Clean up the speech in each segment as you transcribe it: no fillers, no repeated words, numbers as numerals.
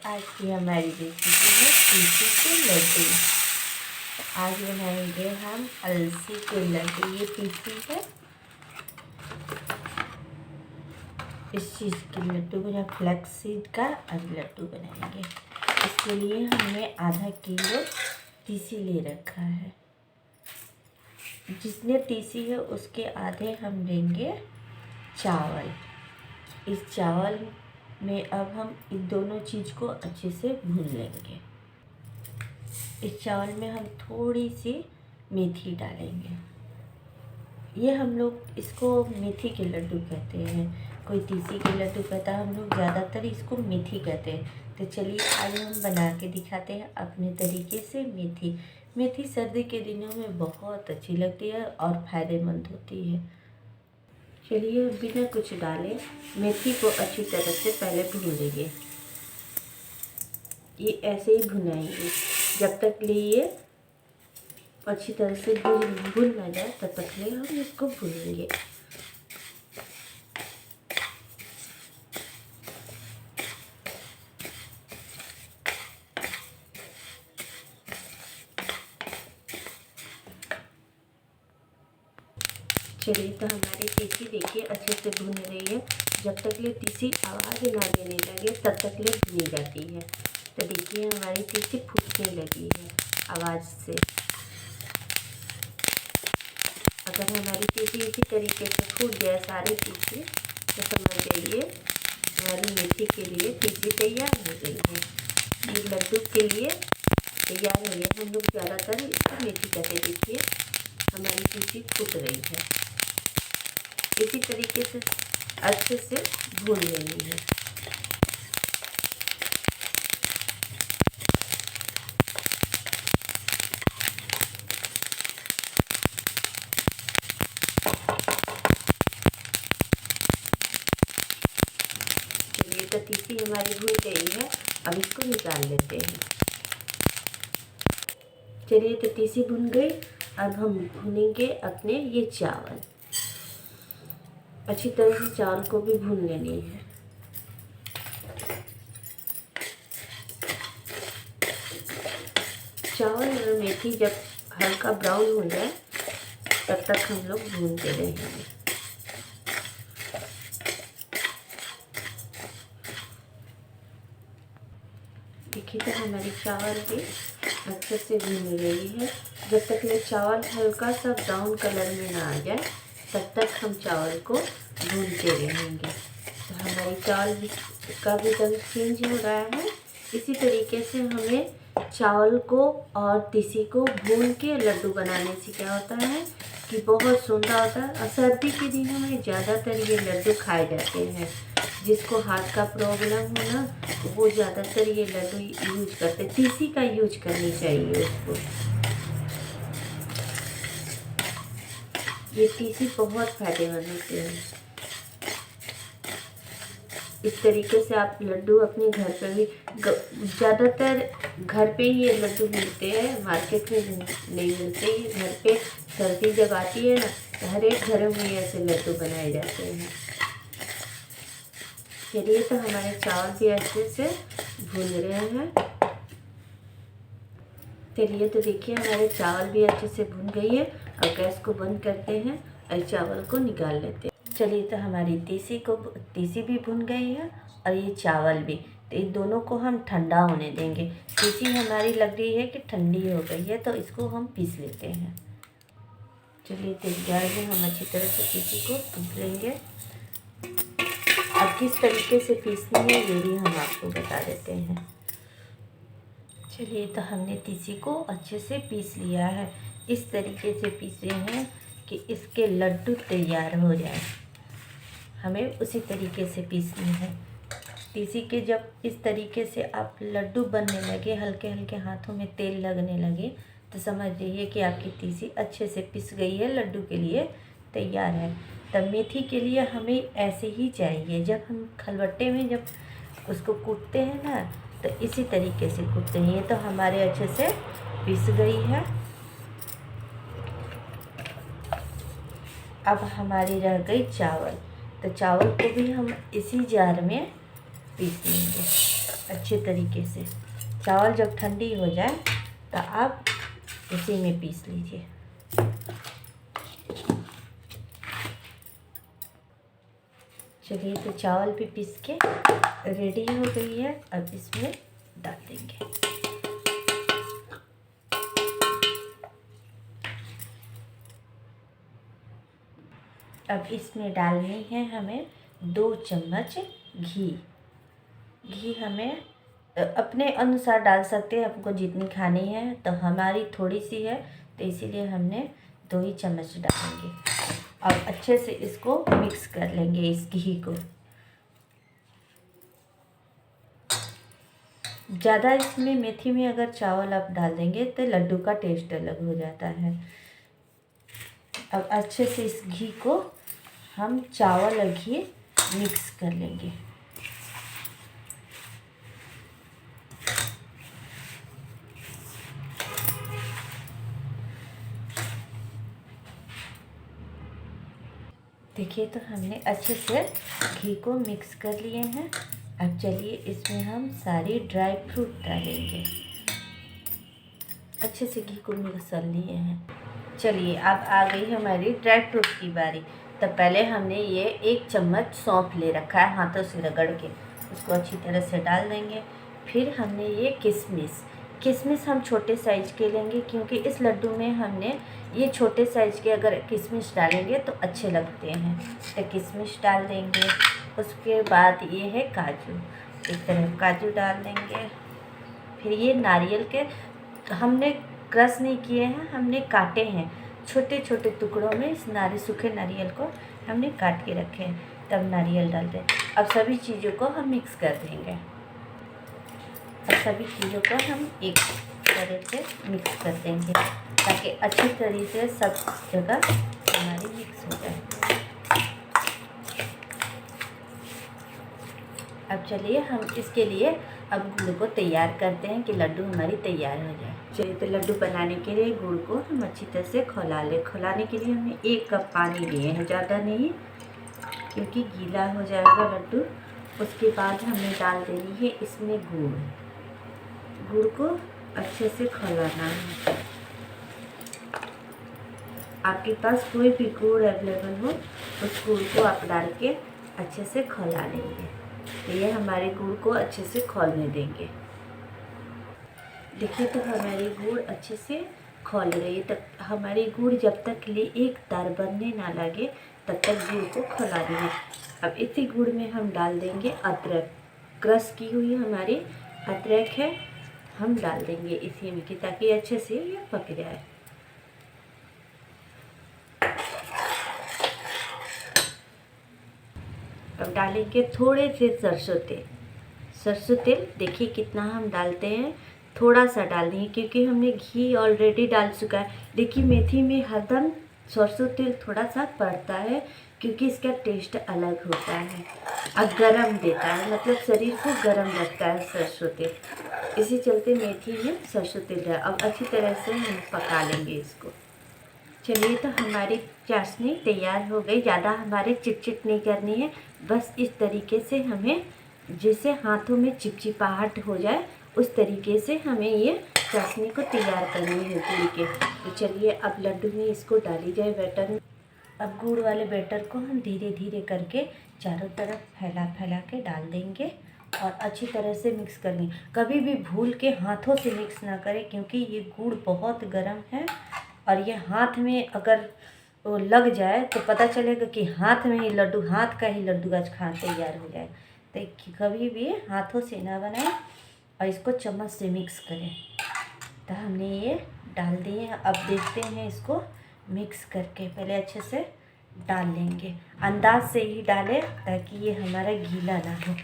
आज की हमारी रेसिपी है तीसी के लड्डू। आज बनाएंगे हम अलसी के लड्डू। ये तीसी है, इस चीज़ के लड्डू बना, फ्लैक्स सीड का आज लड्डू बनाएंगे। इसके लिए हमने आधा किलो तीसी ले रखा है। जितने तीसी है उसके आधे हम लेंगे चावल। इस चावल में अब हम इन दोनों चीज़ को अच्छे से भून लेंगे। इस चावल में हम थोड़ी सी मेथी डालेंगे। ये हम लोग इसको मेथी के लड्डू कहते हैं, कोई तीसी के लड्डू कहता है, हम लोग ज़्यादातर इसको मेथी कहते हैं। तो चलिए आज हम बना के दिखाते हैं अपने तरीके से। मेथी सर्दी के दिनों में बहुत अच्छी लगती है और फ़ायदेमंद होती है। चलिए बिना कुछ डाले मेथी को अच्छी तरह से पहले भून लेंगे। ये ऐसे ही भुनाएंगे जब तक ये अच्छी तरह से भून ना जाए, तब तक ले हम इसको भूनेंगे। चलिए तो हमारी तीसी देखिए अच्छे से भून रही है। जब तक ये तीसी आवाज़ ना देने लगे तब तक ये भुनी जाती है। तो देखिए हमारी तीसी फूटने लगी है आवाज़ से। अगर हमारी तीसी इसी तरीके से फूट जाए सारी तीसी, तो समझ जाइए हमारी मेथी के लिए तीसी तैयार हो गई है। ये लड्डू के लिए तैयार हो गया। हम लोग ज़्यादातर इसको मेथी कहते। देखिए हमारी तीसी फूट रही है। इसी तरीके से अच्छे से भून लेनी है। चलिए तो तीसी हमारी भून गई है, अब इसको निकाल लेते हैं। चलिए तो तीसी भून गई, अब हम भूनेंगे अपने ये चावल। अच्छी तरह से चावल को भी भून लेनी है। चावल और मेथी जब हल्का ब्राउन हो जाए तब तक हम लोग भूनते रहेंगे। देखिए तो हमारी चावल भी अच्छे से भून रही है। जब तक ये चावल हल्का सा ब्राउन कलर में ना आ जाए तब तक हम चावल को भूनते रहेंगे। तो हमारी चावल का भी रंग चेंज हो रहा है। इसी तरीके से हमें चावल को और तीसी को भून के लड्डू बनाने से क्या होता है कि बहुत सुंदर होता है। और सर्दी के दिनों में ज़्यादातर ये लड्डू खाए जाते हैं। जिसको हार्ट का प्रॉब्लम हो ना, वो ज़्यादातर ये लड्डू यूज करते। तीसी का यूज करनी चाहिए उसको। ये तीसी बहुत फायदेमंद होते हैं। इस तरीके से आप लड्डू अपने घर पर भी, ज़्यादातर घर पे ही ये लड्डू मिलते हैं, मार्केट में नहीं मिलते। ये घर पे सर्दी जब आती है ना, तो हर एक घरों में ऐसे लड्डू बनाए जाते हैं। चलिए तो हमारे चावल भी अच्छे से भून रहे हैं। चलिए तो देखिए हमारे चावल भी अच्छे से भून गई है। अब गैस को बंद करते हैं और चावल को निकाल लेते हैं। चलिए तो हमारी तीसी भी भून गई है और ये चावल भी। तो इन दोनों को हम ठंडा होने देंगे। तीसी हमारी लग रही है कि ठंडी हो गई है, तो इसको हम पीस लेते हैं। चलिए तो गैस में हम अच्छी तरह से तीसी को पीस लेंगे। अब किस तरीके से पीसनी है ये भी हम आपको बता देते हैं। चलिए तो हमने तीसी को अच्छे से पीस लिया है। इस तरीके से पीसे हैं कि इसके लड्डू तैयार हो जाए। हमें उसी तरीके से पीसनी है। तीसी के जब इस तरीके से आप लड्डू बनने लगे, हल्के हल्के हाथों में तेल लगने लगे, तो समझ जाइए कि आपकी तीसी अच्छे से पिस गई है, लड्डू के लिए तैयार है। तब मेथी के लिए हमें ऐसे ही चाहिए। जब हम खलबट्टे में जब उसको कूटते हैं ना, तो इसी तरीके से कूटते हैं। ये तो हमारे अच्छे से पिस गई है। अब हमारी रह गई चावल। तो चावल को भी हम इसी जार में पीस लेंगे। अच्छे तरीके से। चावल जब ठंडी हो जाए तो आप इसी में पीस लीजिए। चलिए, तो चावल भी पीस के रेडी हो गई है। अब इसमें डाल देंगे। अब इसमें डालनी है हमें 2 चम्मच घी। घी हमें अपने अनुसार डाल सकते हैं, आपको जितनी खानी है। तो हमारी थोड़ी सी है तो इसीलिए हमने 2 ही चम्मच डालेंगे। और अच्छे से इसको मिक्स कर लेंगे इस घी को। ज़्यादा इसमें मेथी में अगर चावल आप डाल देंगे तो लड्डू का टेस्ट अलग हो जाता है। अब अच्छे से इस घी को हम चावल और घी मिक्स कर लेंगे। देखिए, तो हमने अच्छे से घी को मिक्स कर लिए हैं। अब चलिए, इसमें हम सारी ड्राई फ्रूट डालेंगे। अच्छे से घी को मिक्स कर लिए हैं। चलिए, अब आ गई हमारी ड्राई फ्रूट की बारी। तो पहले हमने ये 1 चम्मच सौंफ ले रखा है, हाथों से रगड़ के उसको अच्छी तरह से डाल देंगे। फिर हमने ये किशमिश हम छोटे साइज़ के लेंगे, क्योंकि इस लड्डू में हमने ये छोटे साइज़ के अगर किशमिश डालेंगे तो अच्छे लगते हैं। तो किशमिश डाल देंगे। उसके बाद ये है काजू, इस तरह काजू डाल देंगे। फिर ये नारियल के हमने क्रश नहीं किए हैं, हमने काटे हैं छोटे छोटे टुकड़ों में। इस सूखे नारियल को हमने काट के रखे हैं, तब नारियल डाल दें। अब सभी चीज़ों को हम मिक्स कर देंगे। अब सभी चीज़ों को हम एक तरह से मिक्स कर देंगे, ताकि अच्छी तरीके से सब जगह हमारी मिक्स हो जाए। अब चलिए, हम इसके लिए अब गुड़ को तैयार करते हैं कि लड्डू हमारी तैयार हो जाए। चलिए, तो लड्डू बनाने के लिए गुड़ को हम अच्छी तरह से खौला लें। खौलाने के लिए हमने 1 कप पानी लिए हैं, ज़्यादा नहीं, क्योंकि गीला हो जाएगा लड्डू। उसके बाद हमने डाल देनी है इसमें गुड़ को अच्छे से खौलाना है। आपके पास कोई भी गुड़ अवेलेबल हो, उस गुड़ को आप डाल के अच्छे से खौला लेंगे। तो ये हमारे गुड़ को अच्छे से खौलने देंगे। देखिए, तो हमारी गुड़ अच्छे से खौल रही है। तब हमारी गुड़ जब तक ले एक तार बनने ना लगे तब तक गुड़ को खौलानी है। अब इसी गुड़ में हम डाल देंगे अदरक। क्रश की हुई हमारी अदरक है, हम डाल देंगे इसी में, ताकि अच्छे से ये पक जाए। अब डालेंगे थोड़े से सरसों तेल। देखिए कितना हम डालते हैं, थोड़ा सा डाल देंगे, क्योंकि हमने घी ऑलरेडी डाल चुका है। देखिए, मेथी में हरदम सरसों तेल थोड़ा सा पड़ता है, क्योंकि इसका टेस्ट अलग होता है और गरम देता है, मतलब शरीर को गरम रखता है सरसों तेल। इसी चलते मेथी में सरसों तेल है। अब अच्छी तरह से हम पका लेंगे इसको। चलिए, तो हमारी चाशनी तैयार हो गई। ज़्यादा हमारे चिटचिट नहीं करनी है, बस इस तरीके से हमें जैसे हाथों में चिपचिपाहट हो जाए उस तरीके से हमें ये चाशनी को तैयार करनी है गुड़ के। तो चलिए, अब लड्डू में इसको डाली जाए बैटर में। अब गुड़ वाले बैटर को हम धीरे धीरे करके चारों तरफ फैला फैला के डाल देंगे और अच्छी तरह से मिक्स करेंगे। कभी भी भूल के हाथों से मिक्स ना करें, क्योंकि ये गुड़ बहुत गर्म है और ये हाथ में अगर वो लग जाए तो पता चलेगा कि हाथ का ही लड्डू आज खाना तैयार हो जाए। तो कभी भी हाथों से ना बनाएं और इसको चम्मच से मिक्स करें। तो हमने ये डाल दिए हैं। अब देखते हैं इसको मिक्स करके। पहले अच्छे से डाल लेंगे, अंदाज से ही डालें ताकि ये हमारा गीला ना हो।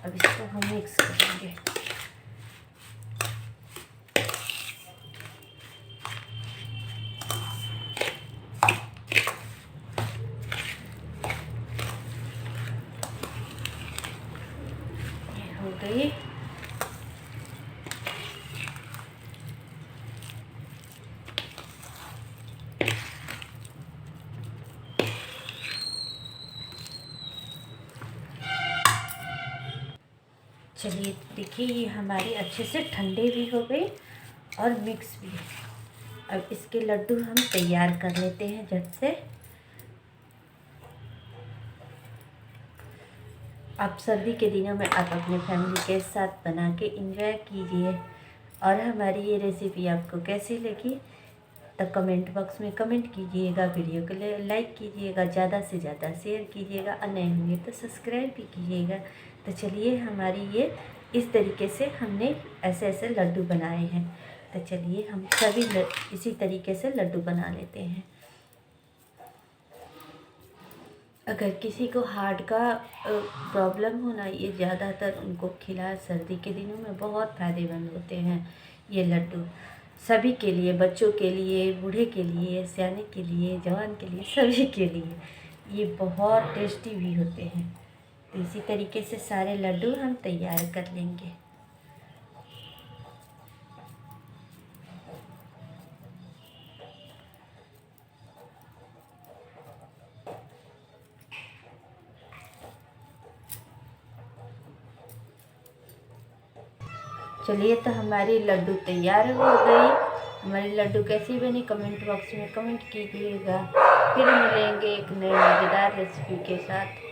अब इसको हम मिक्स करेंगे। ये हो गई। चलिए देखिए ये हमारे अच्छे से ठंडे भी हो गए और मिक्स भी। अब इसके लड्डू हम तैयार कर लेते हैं झट से। आप सर्दी के दिनों में आप अपने फैमिली के साथ बना के एंजॉय कीजिए। और हमारी ये रेसिपी आपको कैसी लगी तो कमेंट बॉक्स में कमेंट कीजिएगा, वीडियो को लाइक कीजिएगा, ज़्यादा से ज़्यादा शेयर कीजिएगा और नए होंगे तो सब्सक्राइब भी कीजिएगा। तो चलिए हमारी ये इस तरीके से हमने ऐसे ऐसे लड्डू बनाए हैं। तो चलिए हम सभी इसी तरीके से लड्डू बना लेते हैं। अगर किसी को हार्ट का प्रॉब्लम हो ना, ये ज़्यादातर उनको खिला, सर्दी के दिनों में बहुत फ़ायदेमंद होते हैं ये लड्डू। सभी के लिए, बच्चों के लिए, बूढ़े के लिए, सियाने के लिए, जवान के लिए, सभी के लिए ये बहुत टेस्टी भी होते हैं। तो इसी तरीके से सारे लड्डू हम तैयार कर लेंगे। चलिए तो हमारी लड्डू तैयार हो गई। हमारी लड्डू कैसी बनी कमेंट बॉक्स में कमेंट कीजिएगा। फिर मिलेंगे एक नई मज़ेदार रेसिपी के साथ।